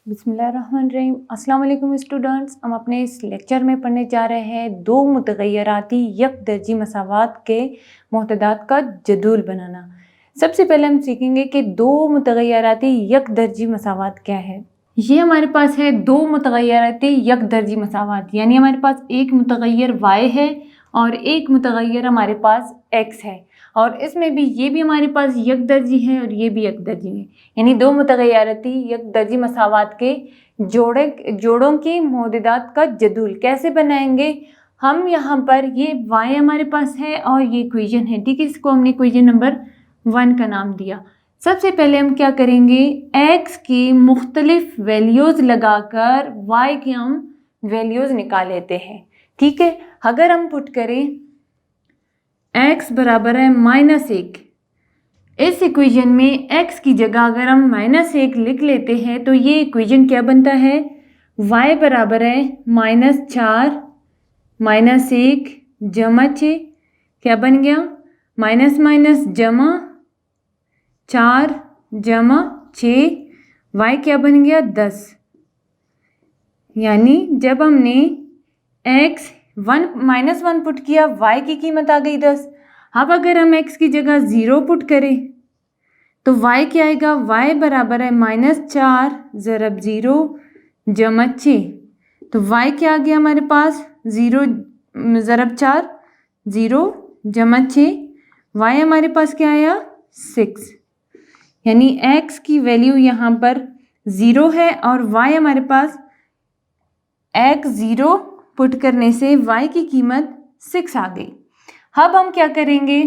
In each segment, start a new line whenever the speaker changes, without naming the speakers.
बिस्मिल्लाहिर्रहमानिर्रहीम। अस्सलाम वालेकुम स्टूडेंट्स। हम अपने इस लेक्चर में पढ़ने जा रहे हैं दो मुतग़य्यराती यकदर्जी मसावात के मुतदाद का जदूल बनाना। सबसे पहले हम सीखेंगे कि दो मुतग़य्यराती यकदर्जी मसावात क्या है। ये हमारे पास है दो मुतग़य्यराती यकदर्जी मसावात, यानी हमारे पास एक मुतग़य्यर y है और एक मुतग़य्यर हमारे पास x है, और इसमें भी ये भी हमारे पास यकदर्जी है और ये भी यकदर्जी है, यानी दो मुतग़य्यराती यकदर्जी मसावात के जोड़ों की मोदात का जदूल कैसे बनाएंगे। हम यहाँ पर ये y हमारे पास है और ये इक्वेशन है, ठीक है। इसको हमने इक्वेशन नंबर 1 का नाम दिया। सबसे पहले हम क्या करेंगे, x की मुख्तलिफ वैल्यूज़ लगाकर y की हम वैल्यूज़ निकाल लेते हैं, ठीक है। अगर हम पुट करें x बराबर है -1, इस इक्वेशन में x की जगह अगर हम -1 लिख लेते हैं तो ये इक्वेशन क्या बनता है, y बराबर है -4 -1 जमा 6, क्या बन गया, माइनस माइनस जमा 4 जमा 6, y क्या बन गया 10। यानी जब हमने x -1 पुट किया, y की कीमत आ गई 10। अब अगर हम x की जगह 0 पुट करें तो y क्या आएगा, y बराबर है -4 ज़रब 0 जमा 6, तो y क्या आ गया हमारे पास, 0 ज़रब 4 0 जमा 6, y हमारे पास क्या आया 6। यानी x की वैल्यू यहाँ पर 0 है और y हमारे पास x 0 पुट करने से y की कीमत 6 आ गई। अब हम क्या करेंगे,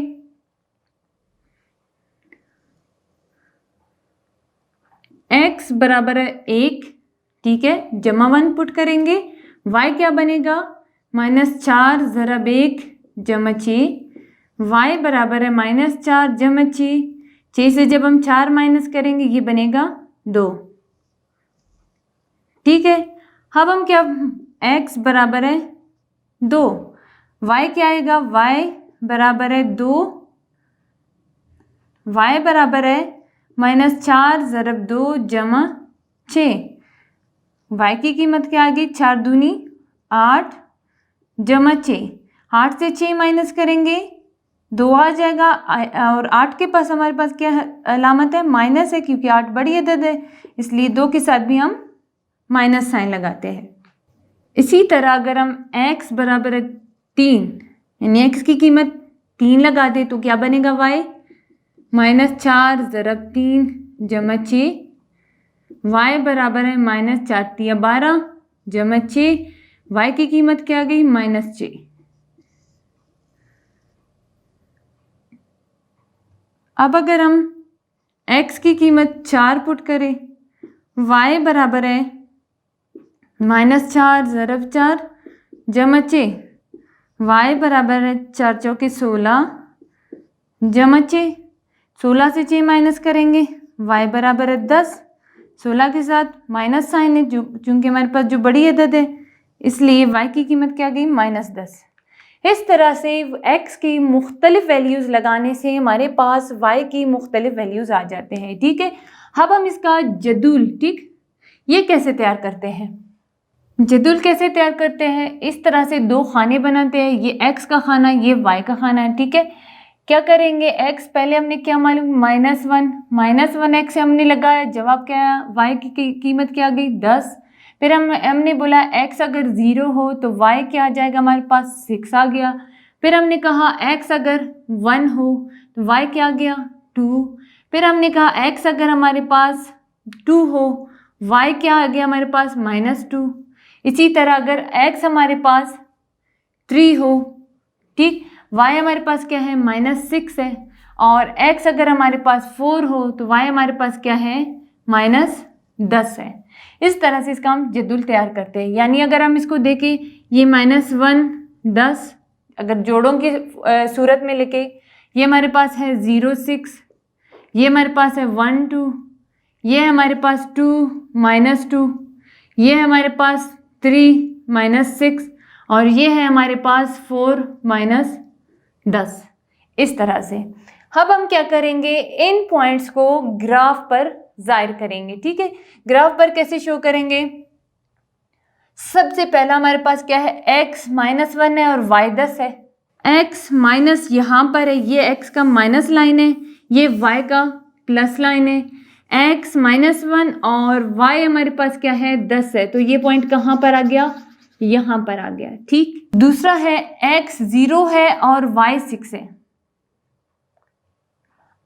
x बराबर है 1, ठीक है, जमा 1 पुट करेंगे, y क्या बनेगा -4 ज़रब 1 जमा 6, y बराबर है -4 जमा 6 से जब हम 4 माइनस करेंगे ये बनेगा 2, ठीक है। अब हम क्या, x बराबर है 2, y क्या आएगा, y बराबर है 2, y बराबर है -4 ज़रब 2 जमा 6, y की कीमत क्या आ गई, 4 दूनी 8 जमा 6, 8 से 6 माइनस करेंगे 2 आ जाएगा, और 8 के पास हमारे पास क्या अलामत है, माइनस है, क्योंकि 8 बड़ी अदद है, इसलिए 2 के साथ भी हम माइनस साइन लगाते हैं। इसी तरह अगर हम x बराबर है 3, यानी x की कीमत 3 लगा दे तो क्या बनेगा, y -4 ज़रब 3 जमा 6, y बराबर है -4 3 12 जमा 6, y की कीमत क्या आ गई -6। अब अगर हम x की कीमत 4 पुट करें, y बराबर है -4 ज़रब 4 जमा 6, y बराबर है 4 चौके 16 जमा 6, 16 से 6 माइनस करेंगे, y बराबर है 10, 16 के साथ माइनस साइन है, चूँकि हमारे पास जो बड़ी अदद है इसलिए y की कीमत क्या गई -10। इस तरह से x की मुख्तलिफ वैल्यूज़ लगाने से हमारे पास y की मुख्तलिफ वैल्यूज़ आ जाते हैं, ठीक है। अब हम इसका जदूल, ठीक, ये कैसे तैयार करते हैं, जदूल कैसे तैयार करते हैं, इस तरह से दो खाने बनाते हैं, ये x का खाना, ये y का खाना है, ठीक है। क्या करेंगे, x पहले हमने क्या मालूम, -1 x से हमने लगाया, जवाब क्या आया, y की कीमत क्या आ गई 10। फिर हमने बोला x अगर 0 हो तो y क्या आ जाएगा, हमारे पास 6 आ गया। फिर हमने कहा x अगर 1 हो तो y क्या आ गया 2। फिर हमने कहा x अगर हमारे पास 2 हो, y क्या आ गया हमारे पास -2। इसी तरह अगर x हमारे पास 3 हो, ठीक, y हमारे पास क्या है -6 है, और x अगर हमारे पास 4 हो तो y हमारे पास क्या है -10 है। इस तरह से इसका हम जदूल तैयार करते हैं। यानी अगर हम इसको देखें, ये -1 10 अगर जोड़ों की सूरत में लिखे, ये हमारे पास है 0 6, ये हमारे पास है 1 2, ये हमारे पास 2 -2, ये हमारे पास 3 -6, और ये है हमारे पास 4 -10। इस तरह से अब हम क्या करेंगे, इन पॉइंट्स को ग्राफ पर जाहिर करेंगे। ठीक है, ग्राफ पर कैसे शो करेंगे? सबसे पहला हमारे पास क्या है, x -1 है और y 10 है। x माइनस यहाँ पर है, ये x का माइनस लाइन है, ये y का प्लस लाइन है। x -1 और y हमारे पास क्या है, 10 है, तो ये पॉइंट कहाँ पर आ गया, यहाँ पर आ गया। ठीक, दूसरा है x 0 है और y 6 है।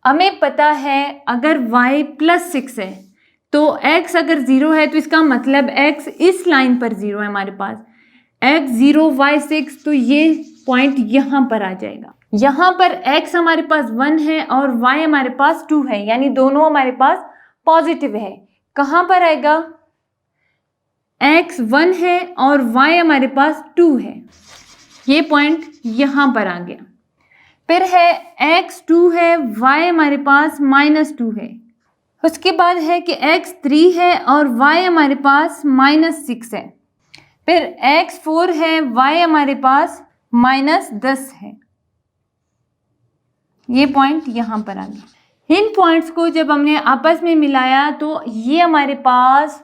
हमें पता है अगर y +6 है तो x अगर 0 है तो इसका मतलब x इस लाइन पर 0 है हमारे पास, x 0 y 6, तो ये पॉइंट यहाँ पर आ जाएगा। यहाँ पर x हमारे पास 1 है और y हमारे पास 2 है, यानी दोनों हमारे पास पॉजिटिव है। कहाँ पर आएगा, x 1 है और y हमारे पास 2 है, ये पॉइंट यहाँ पर आ गया। फिर है x 2 है, y हमारे पास -2 है। उसके बाद है कि x 3 है और y हमारे पास -6 है। फिर x 4 है, y हमारे पास -10 है। ये पॉइंट यहाँ पर आ गया। इन पॉइंट्स को जब हमने आपस में मिलाया तो ये हमारे पास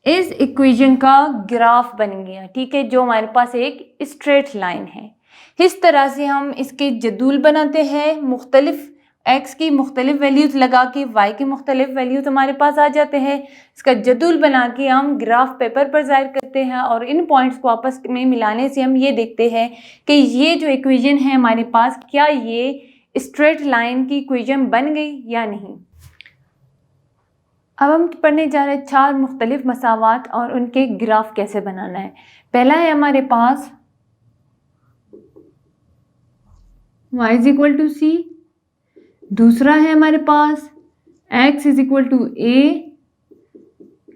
इस इक्वेशन का ग्राफ बन गया। ठीक है, जो हमारे पास एक स्ट्रेट लाइन है। इस तरह से हम इसके जदूल बनाते हैं, मुख्तलिफ x की मुख्तलिफ वैल्यूज लगा के y की मुख्तलिफ वैल्यूज हमारे पास आ जाते हैं। इसका जदूल बना के हम ग्राफ पेपर पर जाहिर करते हैं और इन पॉइंट्स को आपस में मिलाने से हम ये देखते हैं कि ये जो इक्वेशन है हमारे पास, क्या ये स्ट्रेट लाइन की इक्वेशन बन गई या नहीं। अब हम पढ़ने जा रहे हैं 4 मुख्तलिफ मसावात और उनके ग्राफ कैसे बनाना है। पहला है हमारे पास y = c, दूसरा है हमारे पास x = a,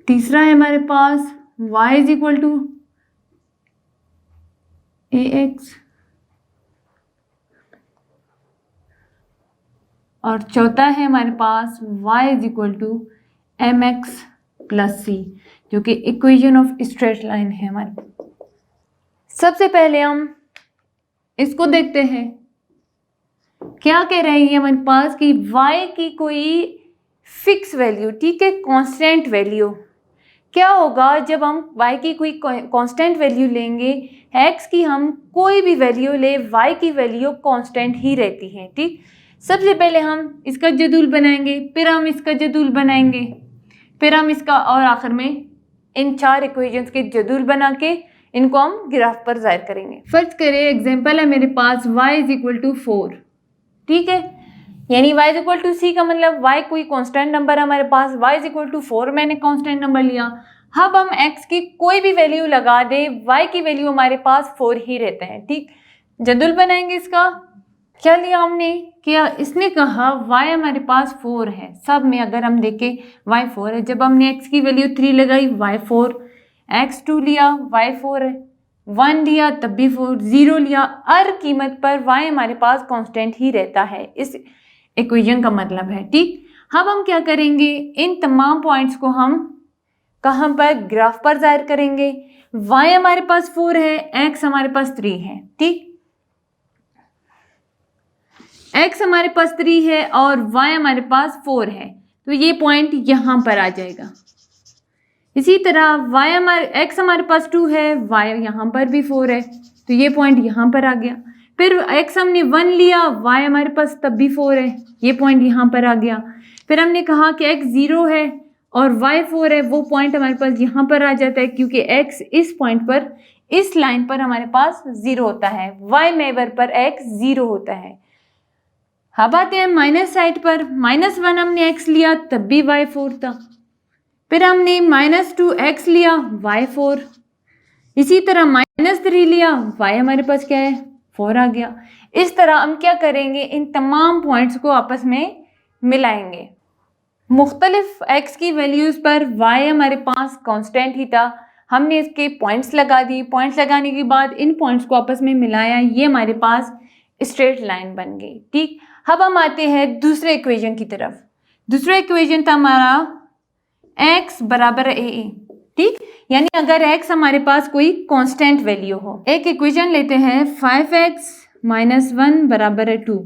तीसरा है हमारे पास y = ax और चौथा है हमारे पास y = mx + c, जो कि इक्वेशन ऑफ स्ट्रेट लाइन है हमारे। सबसे पहले हम इसको देखते हैं, क्या कह रहे हैं हमारे पास कि y की कोई फिक्स वैल्यू, ठीक है, कांस्टेंट वैल्यू। क्या होगा जब हम y की कोई कांस्टेंट वैल्यू लेंगे, x की हम कोई भी वैल्यू ले, y की वैल्यू कांस्टेंट ही रहती है। ठीक, सबसे पहले हम इसका जदूल बनाएंगे, फिर हम इसका जदूल बनाएंगे, फिर हम इसका, और आखिर में इन 4 इक्वेशंस के जदूल बना के इनको हम ग्राफ पर जाहिर करेंगे। फर्ज करें एग्जांपल है मेरे पास y = 4, ठीक है, यानी y = c का मतलब y कोई कांस्टेंट नंबर हमारे पास, y = 4 मैंने कांस्टेंट नंबर लिया। अब हम x की कोई भी वैल्यू लगा दे, y की वैल्यू हमारे पास 4 ही रहता है। ठीक, जदूल बनाएंगे इसका। क्या लिया हमने, क्या इसने कहा y हमारे पास 4 है, सब में अगर हम देखें y 4 है। जब हमने x की वैल्यू 3 लगाई y 4, x 2 लिया y 4 है, 1 लिया तब भी 4, 0 लिया, हर कीमत पर y हमारे पास कांस्टेंट ही रहता है, इस इक्वेशन का मतलब है। ठीक, अब हम क्या करेंगे, इन तमाम पॉइंट्स को हम कहाँ पर, ग्राफ पर जाहिर करेंगे। y हमारे पास 4 है, x हमारे पास 3 है। ठीक, x हमारे पास 3 है और y हमारे पास 4 है, तो ये पॉइंट यहाँ पर आ जाएगा। इसी तरह x हमारे पास 2 है, y यहाँ पर भी 4 है, तो ये पॉइंट यहाँ पर आ गया। फिर x हमने 1 लिया, y हमारे पास तब भी 4 है, ये पॉइंट यहाँ पर आ गया। फिर हमने कहा कि x 0 है और y 4 है, वो पॉइंट हमारे पास यहाँ पर आ जाता है, क्योंकि x इस पॉइंट पर, इस लाइन पर हमारे पास 0 होता है, y नेबर पर x 0 होता है। अब आते हैं माइनस साइड पर, -1 हमने x लिया तब भी y 4 था, फिर हमने -2x लिया y 4, इसी तरह -3 लिया, y हमारे पास क्या है, 4 आ गया। इस तरह हम क्या करेंगे, इन तमाम पॉइंट्स को आपस में मिलाएंगे। मुख्तलिफ x की वैल्यूज़ पर y हमारे पास कांस्टेंट ही था, हमने इसके पॉइंट्स लगा दिए, पॉइंट्स लगाने के बाद इन पॉइंट्स को आपस में मिलाया, ये हमारे पास स्ट्रेट लाइन बन गई। ठीक, अब हम आते हैं दूसरे इक्वेशन की तरफ। दूसरा इक्वेशन था हमारा x = a। ठीक, यानी अगर x हमारे पास कोई कांस्टेंट वैल्यू हो। एक इक्वेशन लेते हैं 5x - 1 = 2।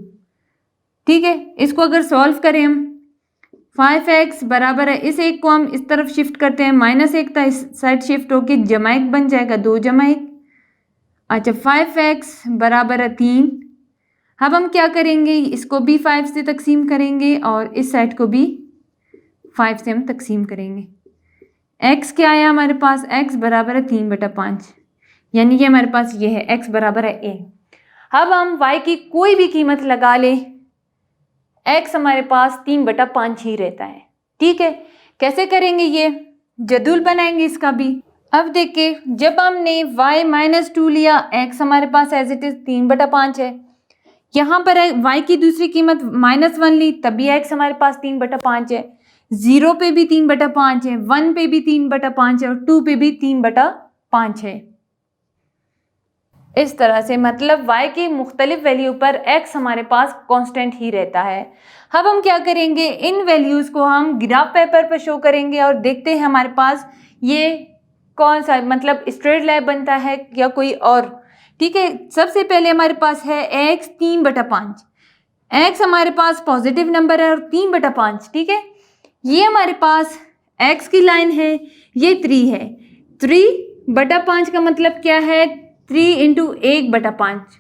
ठीक है, इसको अगर सॉल्व करें हम, 5x बराबर है, इस एक को हम इस तरफ शिफ्ट करते हैं, -1 था, इस साइड शिफ्ट होके जमा 1 बन जाएगा, 2 जमा 1। अच्छा 5x बराबर है 3। अब हम क्या करेंगे, इसको भी 5 से तकसीम करेंगे और इस साइड को भी 5 से हम तकसीम करेंगे। x क्या आया हमारे पास, x बराबर है 3/5, यानी कि हमारे पास ये है x बराबर है a। अब हम y की कोई भी कीमत लगा ले, x हमारे पास 3/5 ही रहता है। ठीक है, कैसे करेंगे, ये जदूल बनाएंगे इसका भी। अब देखिए, जब हमने y -2 लिया, x हमारे पास एज इट इज 3/5 है। यहाँ पर y की दूसरी कीमत -1 ली, तभी x हमारे पास 3/5 है। 0 पे भी 3/5 है, 1 पे भी 3/5 है और 2 पे भी 3/5 है। इस तरह से मतलब y की मुख्तलिफ वैल्यू पर x हमारे पास कांस्टेंट ही रहता है। अब हम क्या करेंगे, इन वैल्यूज को हम ग्राफ पेपर पर शो करेंगे और देखते हैं हमारे पास ये कौन सा मतलब स्ट्रेट लाइन बनता है या कोई और। ठीक है, सबसे पहले हमारे पास है x 3/5। x हमारे पास पॉजिटिव नंबर है और 3/5। ठीक है, ये हमारे पास x की लाइन है, ये 3 है। 3/5 का मतलब क्या है, 3 × 1/5,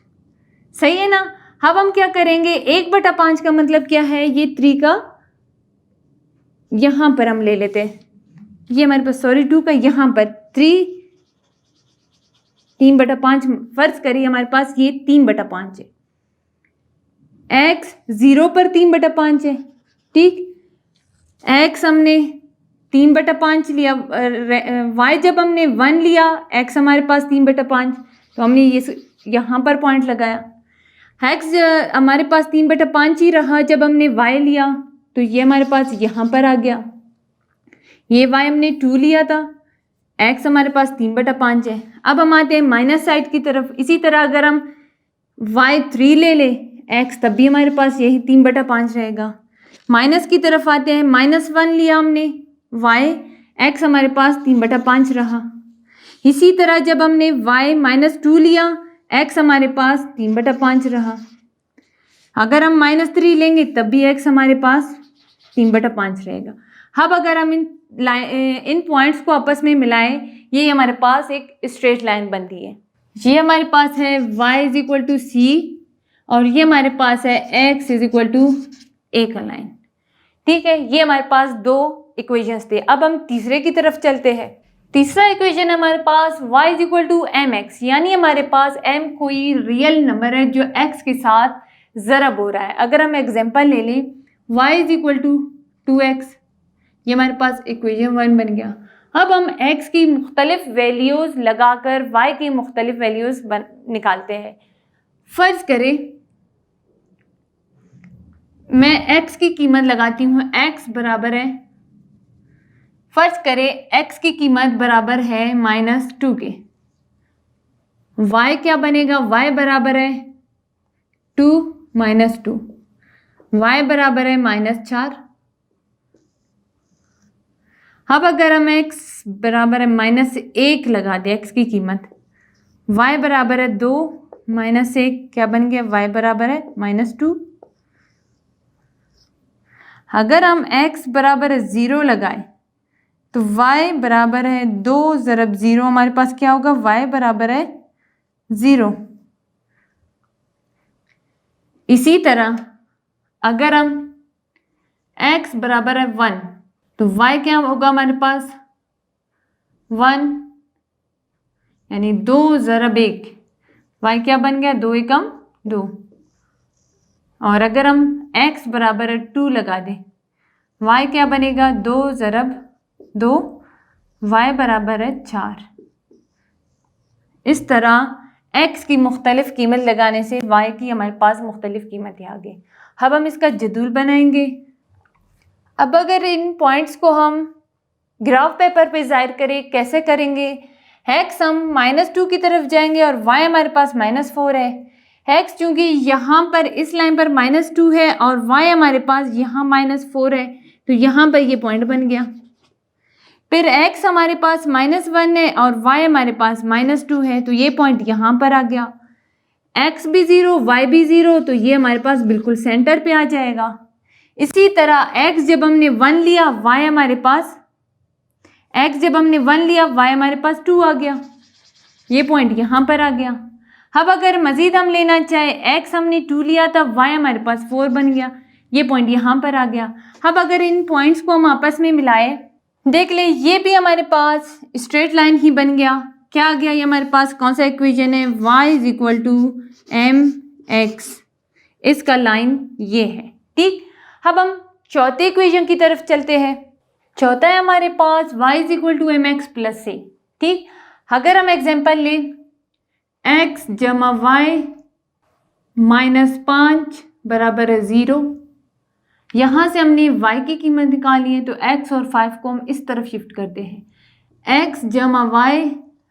सही है ना। अब हम क्या करेंगे, 1/5 का मतलब क्या है, ये 3 का यहां पर हम ले लेते हैं, ये हमारे पास 2 का यहाँ पर 3/5 फर्ज करिए हमारे पास ये 3/5 है। x 0 पर 3/5 है। ठीक, x हमने 3/5 लिया, y जब हमने 1 लिया, x हमारे पास 3/5, तो हमने ये यहाँ पर पॉइंट लगाया। x हमारे पास 3/5 ही रहा जब हमने y लिया, तो ये हमारे पास यहाँ पर आ गया। ये y हमने 2 लिया था, x हमारे पास 3/5 है। अब हम आते हैं माइनस साइड की तरफ। इसी तरह अगर हम y 3 ले ले x, तब भी हमारे पास यही 3/5 रहेगा। माइनस की तरफ आते हैं, -1 लिया हमने y, x हमारे पास 3/5 रहा। इसी तरह जब हमने y -2 लिया, x हमारे पास 3/5 रहा। अगर हम -3 लेंगे तब भी x हमारे पास 3/5 रहेगा। अब अगर हम इन पॉइंट्स को आपस में मिलाएं, ये हमारे पास एक स्ट्रेट लाइन बनती है। ये हमारे पास है y = c और ये हमारे पास है x = a का लाइन। ठीक है, ये हमारे पास 2 इक्वेशंस थे। अब हम तीसरे की तरफ चलते हैं। तीसरा इक्वेशन हमारे पास y = mx, यानी हमारे पास m कोई रियल नंबर है जो x के साथ ज़रब हो रहा है। अगर हम एग्जांपल ले लें, y = 2x, ये हमारे पास इक्वेशन 1 बन गया। अब हम x की मुख्तलिफ वैल्यूज़ लगाकर y की मुख्तलिफ वैल्यूज़ निकालते हैं। फ़र्ज़ करें मैं x की कीमत लगाती हूँ, x बराबर है, फ़र्ज़ करें x की कीमत बराबर है -2 के। y क्या बनेगा, y बराबर है 2 - 2, y बराबर है -4। अब अगर हम x बराबर है -1 लगा दें, x की कीमत, y बराबर है 2 - 1 क्या बन गया, y बराबर है -2। अगर हम x बराबर है 0 लगाए तो y बराबर है 2 ज़रब 0, हमारे पास क्या होगा, y बराबर है 0। इसी तरह अगर हम x बराबर है 1 तो y क्या होगा हमारे पास 1, यानी 2 ज़रब 1, y क्या बन गया 2 × 2। और अगर हम x बराबर है 2 लगा दें, y क्या बनेगा 2 ज़रब 2, y बराबर है 4। इस तरह x की मुख्तलिफ कीमत लगाने से y की हमारे पास मुख्तलिफ कीमतें आ गई। अब हम इसका जदूल बनाएंगे। अब अगर इन पॉइंट्स को हम ग्राफ पेपर पे ज़ाहिर करें, कैसे करेंगे, x हम -2 की तरफ जाएंगे और y हमारे पास -4 है। x चूँकि यहाँ पर इस लाइन पर -2 है और y हमारे पास यहाँ -4 है, तो यहाँ पर ये पॉइंट बन गया। फिर x हमारे पास -1 है और y हमारे पास -2 है, तो ये पॉइंट यहाँ पर आ गया। x भी 0, y भी 0, तो ये हमारे पास बिल्कुल सेंटर पे आ जाएगा। इसी तरह x जब हमने 1 लिया, y हमारे पास x जब हमने 1 लिया, y हमारे पास 2 आ गया, ये पॉइंट यहाँ पर आ गया। अब अगर मजीद हम लेना चाहे, x हमने 2 लिया था, y हमारे पास 4 बन गया, ये पॉइंट यहाँ पर आ गया। अब अगर इन पॉइंट्स को हम आपस में मिलाएं, देख ले ये भी हमारे पास स्ट्रेट लाइन ही बन गया। क्या आ गया ये हमारे पास, कौन सा इक्वेशन है, y is equal to mx, इसका लाइन ये है। ठीक, अब हम चौथे इक्वेशन की तरफ चलते हैं। चौथा है हमारे पास y is equal to mx plus c। ठीक, अगर हम एग्जांपल लें x जमा y माइनस 5 बराबर है 0, यहाँ से हमने y की कीमत निकाली है तो x और 5 को हम इस तरफ शिफ्ट करते हैं। x जमा y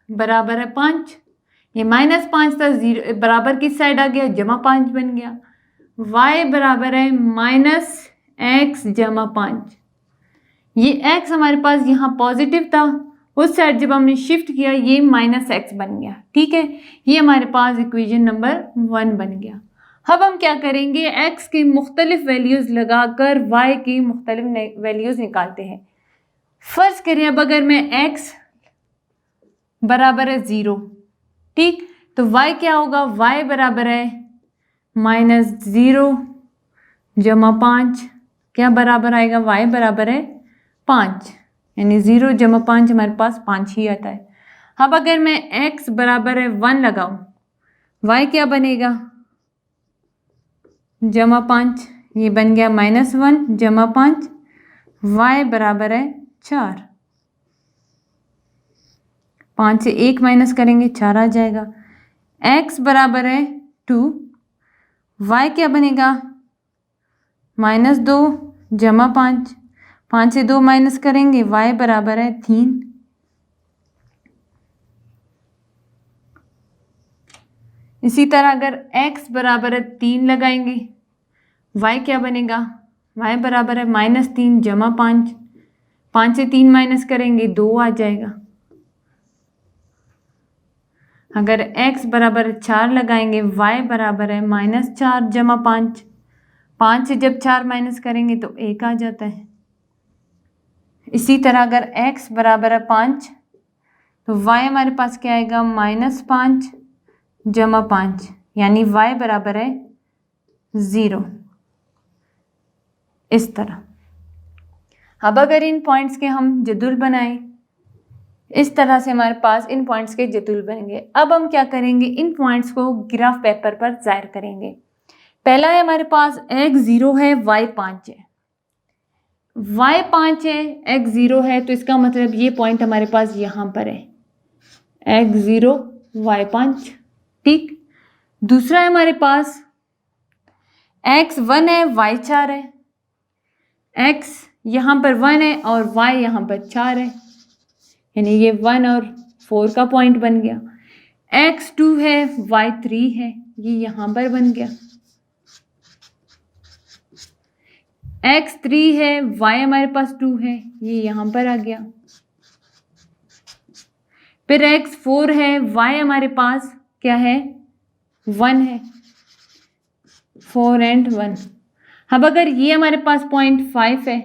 बराबर है 5, ये माइनस 5 था, 0 बराबर किस साइड आ गया, जमा 5 बन गया। y बराबर है माइनस x जमा 5, ये x हमारे पास यहाँ पॉजिटिव था, उस साइड जब हमने शिफ्ट किया ये माइनस x बन गया। ठीक है, ये हमारे पास इक्वेशन नंबर 1 बन गया। अब हम क्या करेंगे, x की मुख्तलिफ वैल्यूज़ लगाकर y की मुख्तलिफ वैल्यूज़ निकालते हैं। फर्ज करें अब अगर मैं x बराबर है 0, ठीक, तो y क्या होगा, y बराबर है माइनस 0 जमा 5, क्या बराबर आएगा, y बराबर है 5, यानी 0 जमा 5 हमारे पास 5 ही आता है। अब अगर मैं x बराबर है 1 लगाऊं, y क्या बनेगा, जमा 5, ये बन गया माइनस 1 जमा 5, y बराबर है 4, 5 से 1 माइनस करेंगे 4 आ जाएगा। x बराबर है 2, y क्या बनेगा, माइनस 2 जमा 5, 5 से 2 माइनस करेंगे, y बराबर है 3। इसी तरह अगर x बराबर है 3 लगाएंगे, y क्या बनेगा, y बराबर है माइनस 3 जमा 5, 5 से 3 माइनस करेंगे 2 आ जाएगा। अगर x बराबर 4 लगाएंगे, y बराबर है माइनस 4 जमा 5, 5 से जब 4 माइनस करेंगे तो 1 आ जाता है। इसी तरह अगर x बराबर है 5 तो y हमारे पास क्या आएगा, माइनस 5 जमा 5, यानी y बराबर है 0, इस तरह। अब अगर इन पॉइंट्स के हम जदुल बनाएं, इस तरह से हमारे पास इन पॉइंट्स के जदुल बनेंगे। अब हम क्या करेंगे, इन पॉइंट्स को ग्राफ पेपर पर जाहिर करेंगे। पहला है हमारे पास x 0 है, y 5 है, y 5 है, x 0 है, तो इसका मतलब ये पॉइंट हमारे पास यहाँ पर है, x 0 y 5। ठीक, दूसरा है हमारे पास x 1 है, y 4 है, x यहाँ पर 1 है और y यहाँ पर 4 है, यानी ये 1 और 4 का पॉइंट बन गया। x 2 है, y 3 है, ये यहाँ पर बन गया। x 3 है, y हमारे पास 2 है, ये यहाँ पर आ गया। फिर x 4 है, y हमारे पास क्या है, 1 है, 4 एंड 1। अब अगर ये हमारे पास 0.5 है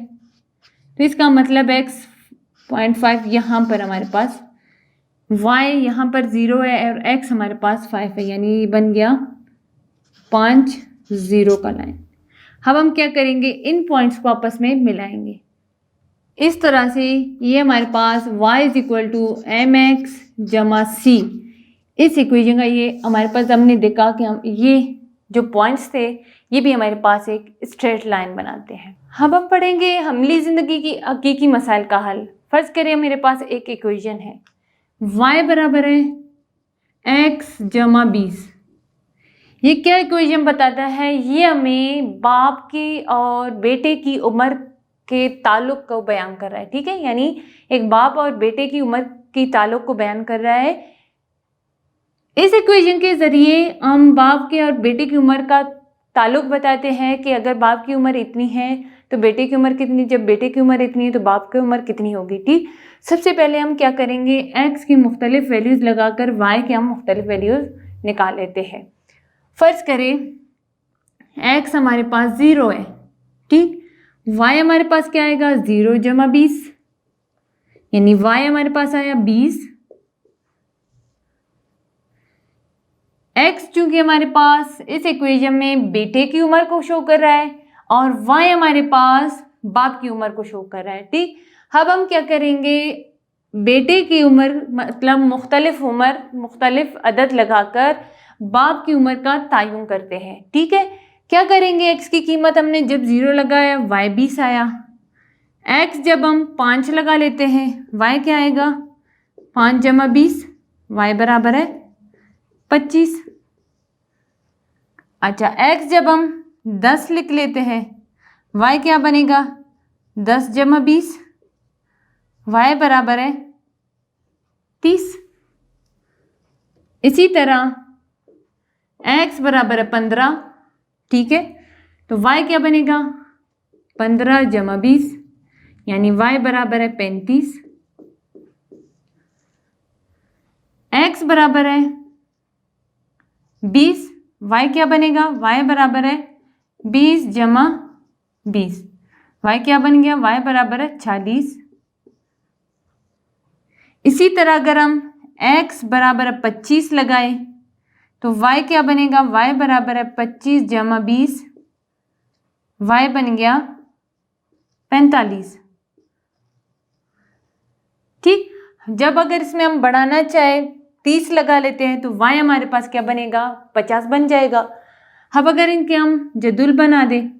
तो इसका मतलब x 0.5 यहाँ पर हमारे पास, y यहाँ पर 0 है और x हमारे पास 5 है, यानी ये बन गया 5 0 का लाइन। अब हम क्या करेंगे, इन पॉइंट्स को आपस में मिलाएंगे। इस तरह से ये हमारे पास y is equal to mx जमा c, इस इक्वेशन का ये हमारे पास, हमने देखा कि हम ये जो पॉइंट्स थे ये भी हमारे पास एक स्ट्रेट लाइन बनाते हैं। अब हम पढ़ेंगे हमली ज़िंदगी की हकीकी मसाइल का हल। फर्ज करें मेरे पास एक इक्वेशन है, y बराबर है x जमा 20। ये क्या इक्वेशन बताता है, ये हमें बाप की और बेटे की उम्र के ताल्लुक को बयान कर रहा है। ठीक है, यानी एक बाप और बेटे की उम्र की ताल्लुक को बयान कर रहा है। इस इक्वेशन के ज़रिए हम बाप के और बेटे की उम्र का ताल्लुक बताते हैं कि अगर बाप की उम्र इतनी है तो बेटे की उम्र कितनी, जब बेटे की उम्र इतनी है तो बाप की उम्र कितनी होगी। ठीक, सबसे पहले हम क्या करेंगे, x की मुख्तलिफ वैल्यूज़ लगाकर y के हम मुख्तलिफ वैल्यूज़ निकाल लेते हैं। फ़र्ज़ करें x हमारे पास 0 है, ठीक, y हमारे पास क्या आएगा 0 जमा 20, यानी y हमारे पास आया 20। x चूंकि हमारे पास इस इक्वेशन में बेटे की उम्र को शो कर रहा है और y हमारे पास बाप की उम्र को शो कर रहा है। ठीक, अब हम क्या करेंगे, बेटे की उम्र मतलब मुख्तलिफ उम्र मुख्तलिफ अदद लगाकर बाप की उम्र का तयन करते हैं। ठीक है, क्या करेंगे, x की कीमत हमने जब 0 लगाया y 20 आया, x जब हम 5 लगा लेते हैं y क्या आएगा 5 जमा 20, y बराबर है 25। अच्छा, x जब हम 10 लिख लेते हैं y क्या बनेगा 10 जमा 20, y बराबर है 30। इसी तरह x बराबर है 15। ठीक है, तो y क्या बनेगा 15 जमा 20, यानी y बराबर है 35। x बराबर है 20, y क्या बनेगा y बराबर है 20 जमा 20, y क्या बन गया y बराबर है 40। इसी तरह अगर हम x बराबर है 25 लगाए तो y क्या बनेगा y बराबर है 25 जमा 20, y बन गया 45। ठीक, जब अगर इसमें हम बढ़ाना चाहे 30 लगा लेते हैं तो y हमारे पास क्या बनेगा 50 बन जाएगा। अब अगर इनके हम जदुल बना दें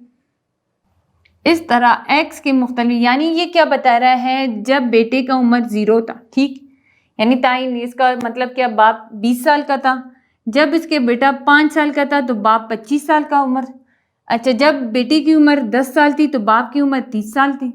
इस तरह x के मुख्तलिफ, यानी ये क्या बता रहा है जब बेटे का उम्र 0 था, ठीक, यानी ताइन, इसका मतलब क्या बाप 20 साल का था, जब इसके बेटा 5 साल का था तो बाप 25 साल का उम्र। अच्छा, जब बेटी की उम्र 10 साल थी तो बाप की उम्र 30 साल थी,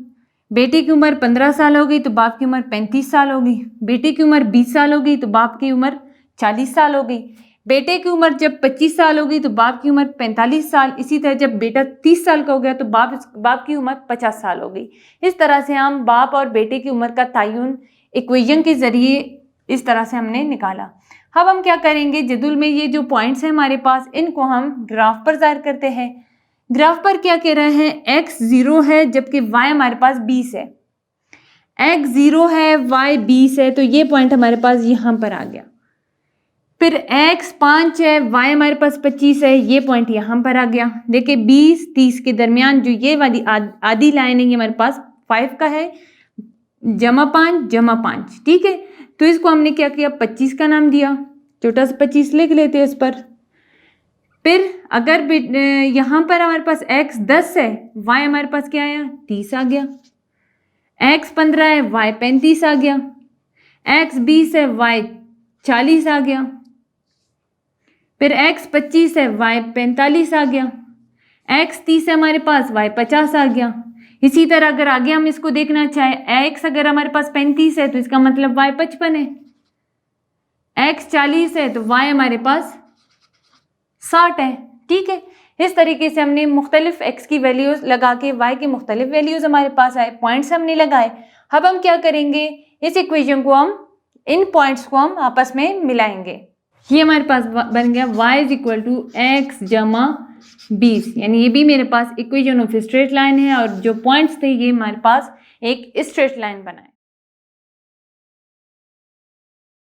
बेटी की उम्र 15 साल हो गई तो बाप की उम्र 35 साल हो गई, बेटी की उम्र 20 साल हो गई तो बाप की उम्र 40 साल हो गई, बेटे की उम्र जब 25 साल हो गई तो बाप की उम्र 45 साल, इसी तरह जब बेटा 30 साल का हो गया तो बाप की उम्र 50 साल हो गई। इस तरह से हम बाप और बेटे की उम्र का तयन इक्वेशन के जरिए इस तरह से हमने निकाला। अब हम क्या करेंगे, जदुल में ये जो पॉइंट्स हैं हमारे पास इनको हम ग्राफ पर ज़ाहिर करते हैं। ग्राफ पर क्या कह रहे हैं, x 0 है जबकि y हमारे पास 20 है, x 0 है y 20 है, तो ये पॉइंट हमारे पास यहाँ पर आ गया। फिर x 5 है y हमारे पास 25 है, ये पॉइंट यहाँ पर आ गया। देखिए 20-30 के दरमियान जो ये वाली आधी लाइन है ये हमारे पास 5 का है, जमा 5 जमा 5। ठीक है, तो इसको हमने क्या किया 25 का नाम दिया, छोटा सा 25 लिख लेते हैं इस पर। फिर अगर यहाँ पर हमारे पास x 10 है y हमारे पास क्या आया 30 आ गया, x 15 है y 35 आ गया, x 20 है y 40 आ गया, फिर x 25 है y 45 आ गया, x 30 है हमारे पास y 50 आ गया। इसी तरह अगर आगे हम इसको देखना चाहे x अगर हमारे पास 35 है तो इसका मतलब y 55 है, x 40 है तो y हमारे पास 60 है। ठीक है, इस तरीके से हमने मुख्तलिफ x की वैल्यूज लगा के y की मुख्तलिफ वैल्यूज हमारे पास आए, पॉइंट्स हमने लगाए। अब हम क्या करेंगे, इस इक्वेशन को हम इन पॉइंट्स को हम आपस में मिलाएंगे। ये हमारे पास बन गया y = x जमा 20, यानी ये भी मेरे पास इक्वेशन ऑफ स्ट्रेट लाइन है और जो पॉइंट्स थे ये हमारे पास एक स्ट्रेट लाइन बनाए।